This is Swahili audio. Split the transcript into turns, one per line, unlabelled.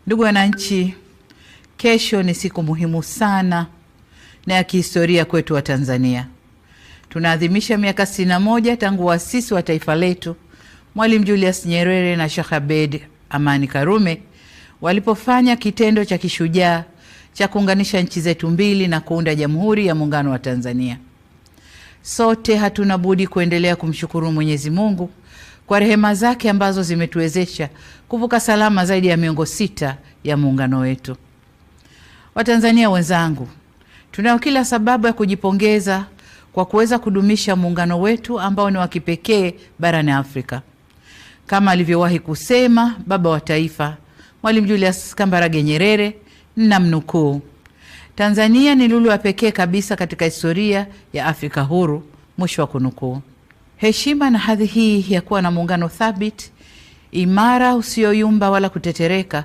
Ndugu wananchi, kesho ni siku muhimu sana na ya kihistoria kwetu wa Tanzania. Tunaadhimisha miaka 61 tangu waasisi wa taifa letu Mwalimu Julius Nyerere na Sheikh Abeid Amani Karume walipofanya kitendo cha kishujaa cha kuunganisha nchi zetu mbili na kuunda Jamhuri ya Muungano wa Tanzania. Sote hatuna budi kuendelea kumshukuru Mwenyezi Mungu kwa rehema zake ambazo zimetuwezesha kuvuka salama zaidi ya miongo 6 ya muungano wetu. Watanzania wenzangu, tunao kila sababu ya kujipongeza kwa kuweza kudumisha muungano wetu ambao ni wa kipekee barani Afrika. Kama alivyowahi kusema baba wa taifa Mwalimu Julius Kambarage Nyerere, namnukuu, Tanzania ni lulu ya pekee kabisa katika historia ya Afrika huru, mwisho wa kunukuu. Heshima na hadhi hii ya kuwa na muungano thabiti, imara, usioyumba wala kutetereka